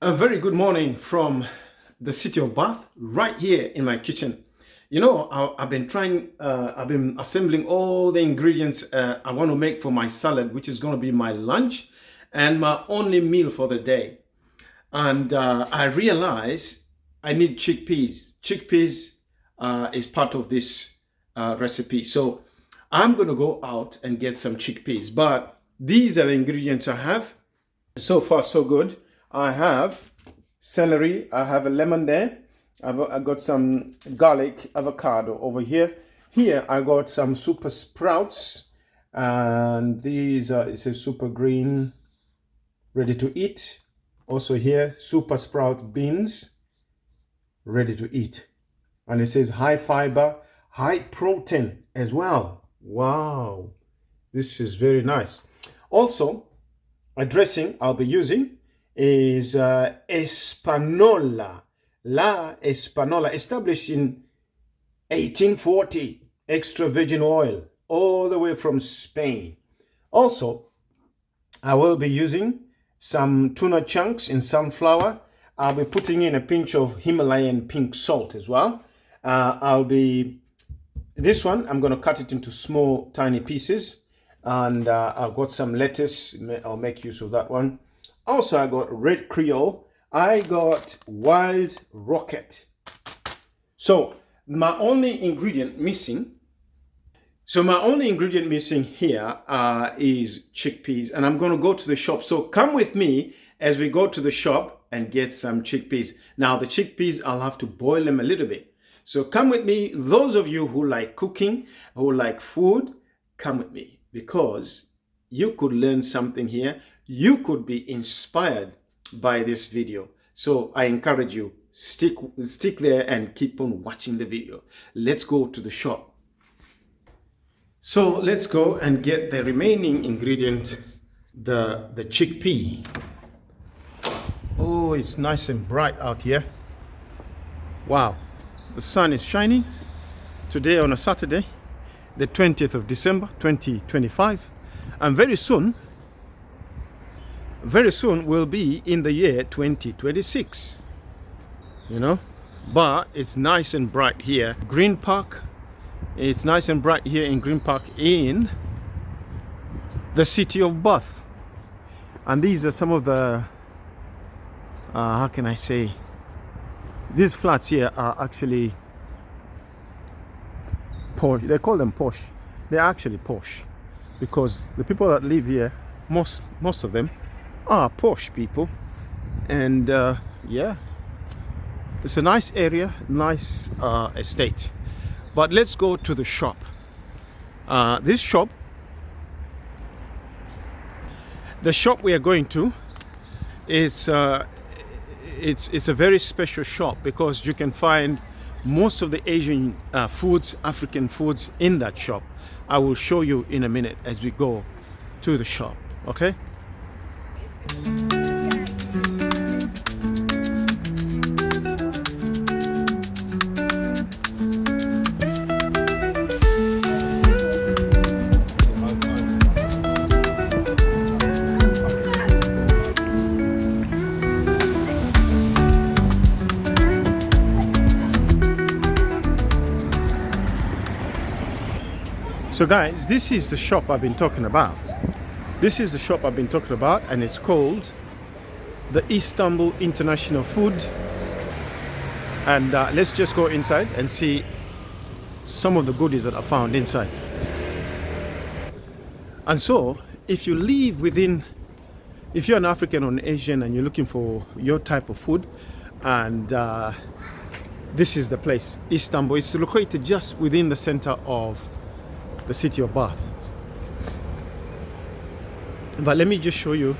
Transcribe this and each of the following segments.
A very good morning from the city of Bath, right here in my kitchen. You know, I've been assembling all the ingredients I want to make for my salad, which is going to be my lunch and my only meal for the day. And I realize I need chickpeas. Chickpeas is part of this recipe. So I'm going to go out and get some chickpeas. But these are the ingredients I have. So far, so good. I have celery. I have a lemon there. I got some garlic, avocado over here. Here I got some super sprouts, and these are, it says super green, ready to eat. Also here, super sprout beans, ready to eat. And it says high fiber, high protein as well. Wow, this is very nice. Also, a dressing I'll be using is Espanola. La Espanola, established in 1840. Extra virgin oil, all the way from Spain. Also, I will be using some tuna chunks in sunflower. I'll be putting in a pinch of Himalayan pink salt as well. This one, I'm going to cut it into small, tiny pieces. And I've got some lettuce. I'll make use of that one. Also, I got red Creole. I got wild rocket. So my only ingredient missing here is chickpeas, and I'm going to go to the shop. So come with me as we go to the shop and get some chickpeas. Now the chickpeas, I'll have to boil them a little bit. So come with me. Those of you who like cooking, who like food, come with me, because you could learn something here. You could be inspired by this video. So I encourage you, stick there and keep on watching the video. Let's go to the shop. So let's go and get the remaining ingredient, the chickpea. Oh, it's nice and bright out here. Wow, the sun is shining today on a Saturday, the 20th of December 2025, and very soon we'll be in the year 2026, you know. But it's nice and bright here. Green Park, it's nice and bright here in Green Park in the city of Bath. And these are some of the how can I say, these flats here are actually posh. They call them posh. They're actually posh because the people that live here, most of them are posh people. And yeah, it's a nice area, nice estate. But let's go to the shop. This shop, the shop we are going to, it's a very special shop because you can find most of the Asian foods, African foods in that shop. I will show you in a minute as we go to the shop, okay? So guys, this is the shop I've been talking about. This is the shop I've been talking about, and it's called the Istanbul International Food. And let's just go inside and see some of the goodies that are found inside. And so, if you live within, if you're an African or an Asian and you're looking for your type of food, and this is the place, Istanbul. It's located just within the center of the city of Bath. But let me just show you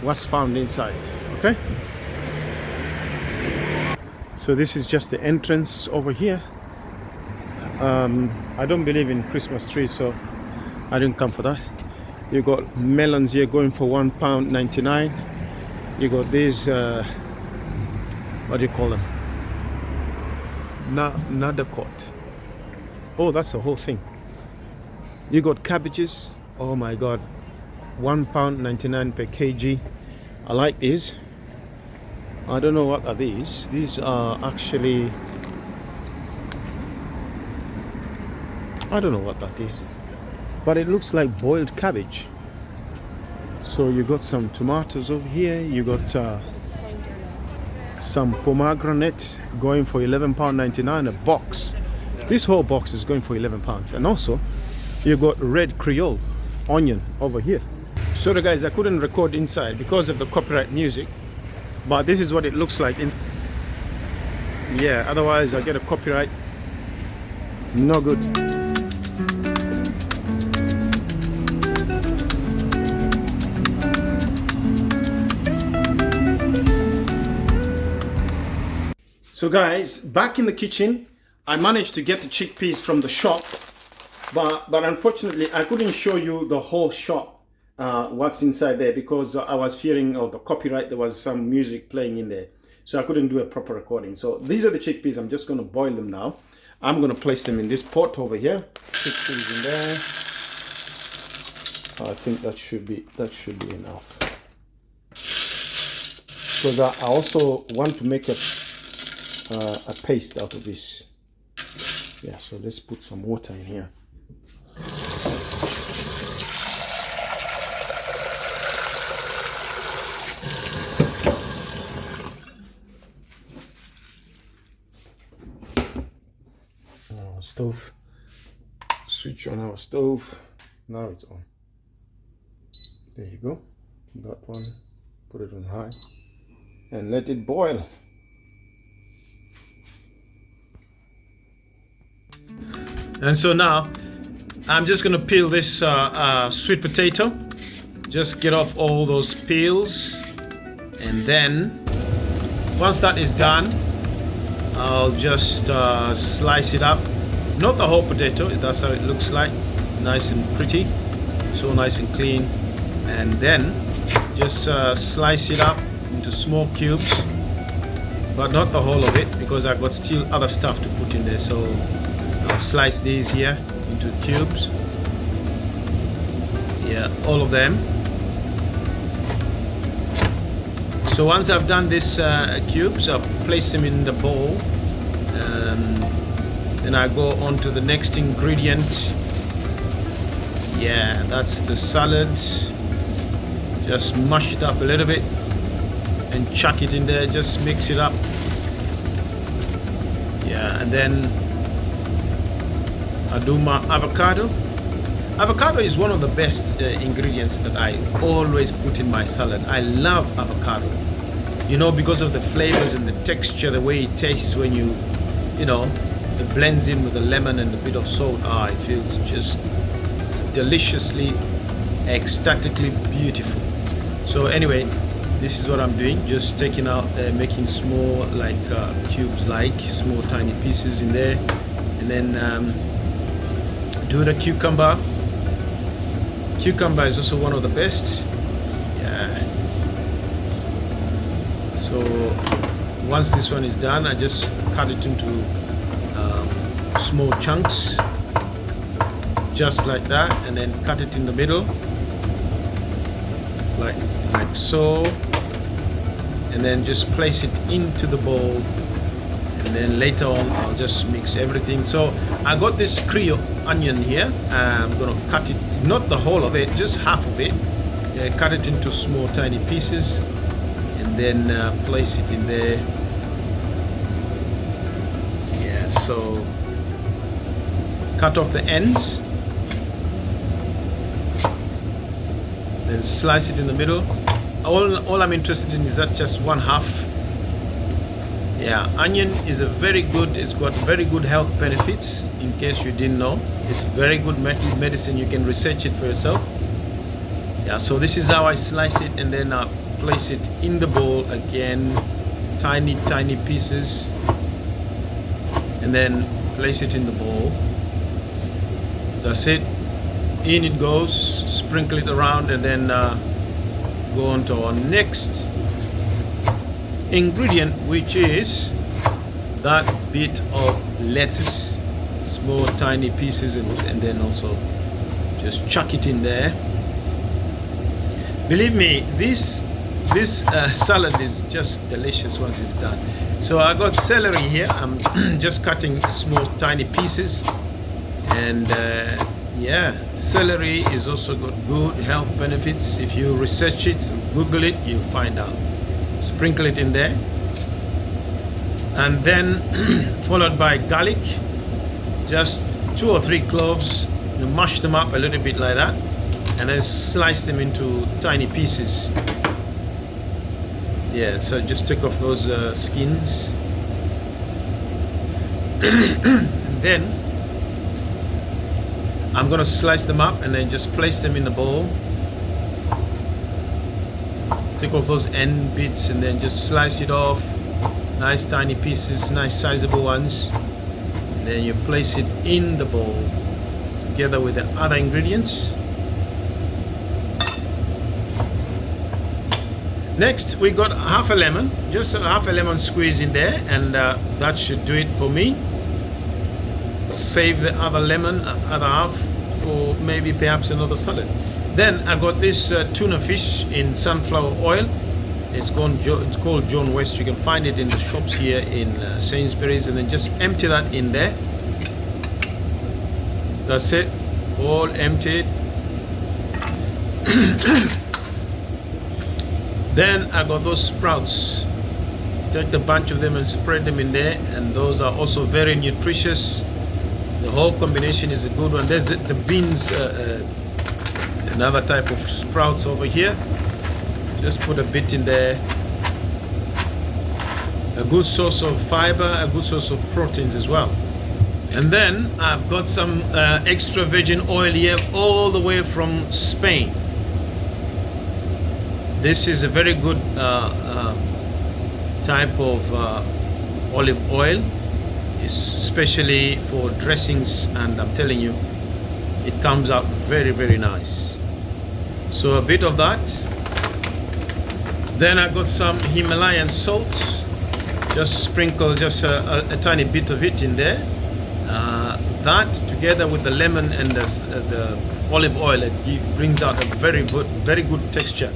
what's found inside, okay? So this is just the entrance over here. I don't believe in Christmas trees, so I didn't come for that. You got melons here going for £1.99. You got these what do you call them? Nadakot. Oh, that's the whole thing. You got cabbages. Oh my god, £1.99 per kg. I like these. I don't know what are these. These are actually, I don't know what that is, but it looks like boiled cabbage. So you got some tomatoes over here. You got some pomegranate going for £11.99 a box. This whole box is going for £11, and also you got red Creole onion over here. Sorry guys, I couldn't record inside because of the copyright music, but this is what it looks like inside. Yeah, otherwise I get a copyright. No good. So guys, back in the kitchen, I managed to get the chickpeas from the shop, but unfortunately I couldn't show you the whole shop, what's inside there, because I was fearing of the copyright. There was some music playing in there, so I couldn't do a proper recording. So these are the chickpeas. I'm just going to boil them now. I'm going to place them in this pot over here. Chickpeas in there. I think that should be enough, because I also want to make a paste out of this. Yeah, so let's put some water in here. Our stove. Switch on our stove. Now it's on. There you go. That one. Put it on high and let it boil. And so now I'm just going to peel this sweet potato. Just get off all those peels, and then once that is done, I'll just slice it up. Not the whole potato, that's how it looks like, nice and pretty, so nice and clean. And then just slice it up into small cubes, but not the whole of it, because I've got still other stuff to put in there. So I'll slice these here into cubes. Yeah, all of them. So once I've done this cubes, I'll place them in the bowl. Then I go on to the next ingredient. Yeah, that's the salad. Just mush it up a little bit and chuck it in there. Just mix it up. Yeah, and then I do my avocado. Avocado is one of the best ingredients that I always put in my salad. I love avocado, you know, because of the flavors and the texture, the way it tastes when you know, it blends in with the lemon and a bit of salt. It feels just deliciously, ecstatically beautiful. So anyway, this is what I'm doing, just taking out, making small, like cubes, like small tiny pieces in there, and then do the cucumber. Cucumber is also one of the best. Yeah. So once this one is done, I just cut it into small chunks, just like that, and then cut it in the middle, like so, and then just place it into the bowl. And then later on I'll just mix everything. So I got this Creole onion here. I'm gonna cut it, not the whole of it, just half of it. Cut it into small tiny pieces, and then place it in there. Yeah, so cut off the ends, then slice it in the middle. All I'm interested in is that just one half. Yeah, onion is a very good, it's got very good health benefits, in case you didn't know. It's very good medicine. You can research it for yourself. Yeah, so this is how I slice it, and then I place it in the bowl again, tiny pieces, and then place it in the bowl. That's it. In it goes, sprinkle it around, and then go on to our next ingredient, which is that bit of lettuce, small tiny pieces, and then also just chuck it in there. Believe me, this this salad is just delicious once it's done. So I got celery here. I'm just cutting small tiny pieces, and yeah, celery is also got good health benefits. If you research it, Google it, you'll find out. Sprinkle it in there, and then followed by garlic, just 2 or 3 cloves. You mash them up a little bit like that, and then slice them into tiny pieces. Yeah, so just take off those skins. And then I'm gonna slice them up and then just place them in the bowl. Take off those end bits and then just slice it off. Nice tiny pieces, nice sizable ones. And then you place it in the bowl together with the other ingredients. Next, we got half a lemon, just half a lemon squeeze in there, and that should do it for me. Save the other lemon, other half, for maybe perhaps another salad. Then I got this tuna fish in sunflower oil. It's called John West. You can find it in the shops here in Sainsbury's, and then just empty that in there. That's it, all emptied. Then I got those sprouts. Take the bunch of them and spread them in there, and those are also very nutritious. The whole combination is a good one. There's the beans, another type of sprouts over here. Just put a bit in there. A good source of fiber, a good source of proteins as well. And then I've got some extra virgin oil here, all the way from Spain. This is a very good type of olive oil, especially for dressings, and I'm telling you, it comes out very, very nice. So a bit of that. Then I got some Himalayan salt. Just sprinkle just a tiny bit of it in there. That together with the lemon and the olive oil, it brings out a very good texture.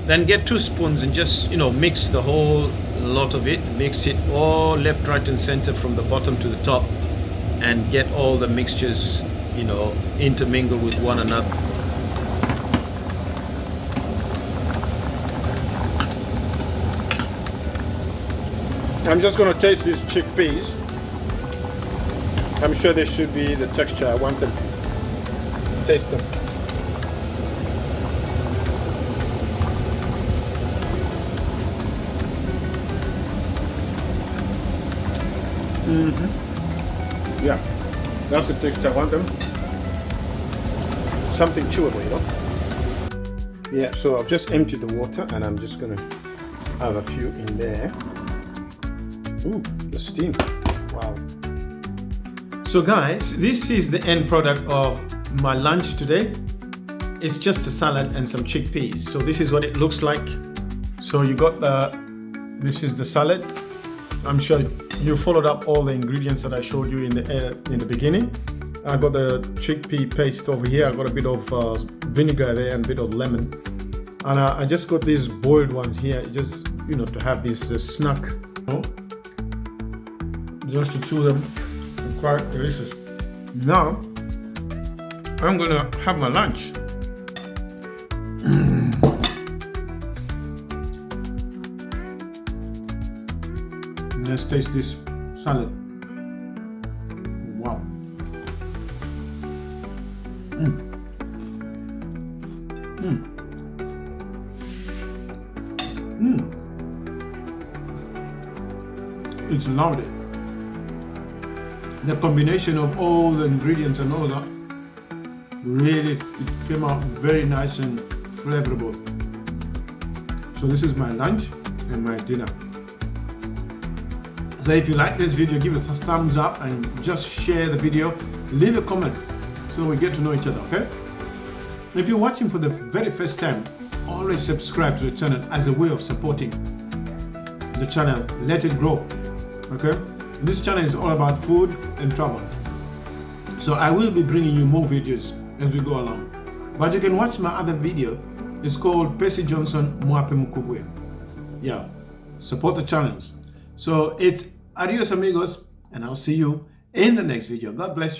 Then get 2 spoons and just, mix the whole lot of it. Mix it all left, right, and center from the bottom to the top, and get all the mixtures, intermingle with one another. I'm just going to taste these chickpeas. I'm sure they should be the texture I want them. Taste them. Yeah, that's the texture I want them. Something chewable, Yeah, so I've just emptied the water, and I'm just gonna have a few in there. Ooh, the steam. Wow. So guys, this is the end product of my lunch today. It's just a salad and some chickpeas. So this is what it looks like. So you got this is the salad. I'm sure you followed up all the ingredients that I showed you in the beginning. I got the chickpea paste over here. I got a bit of vinegar there and a bit of lemon. And I just got these boiled ones here, just to have this snack. Just to chew them, quite delicious. Now I'm gonna have my lunch. Let's taste this salad. Wow. It's lovely. The combination of all the ingredients and all that, really, it came out very nice and flavorful. So this is my lunch and my dinner. So if you like this video, give it a thumbs up and just share the video. Leave a comment so we get to know each other, okay? If you're watching for the very first time, always subscribe to the channel as a way of supporting the channel. Let it grow, okay? This channel is all about food and travel. So I will be bringing you more videos as we go along. But you can watch my other video. It's called Percy Johnson Mwape Mukubwe. yeah, support the channels. So it's adios amigos, and I'll see you in the next video. God bless you.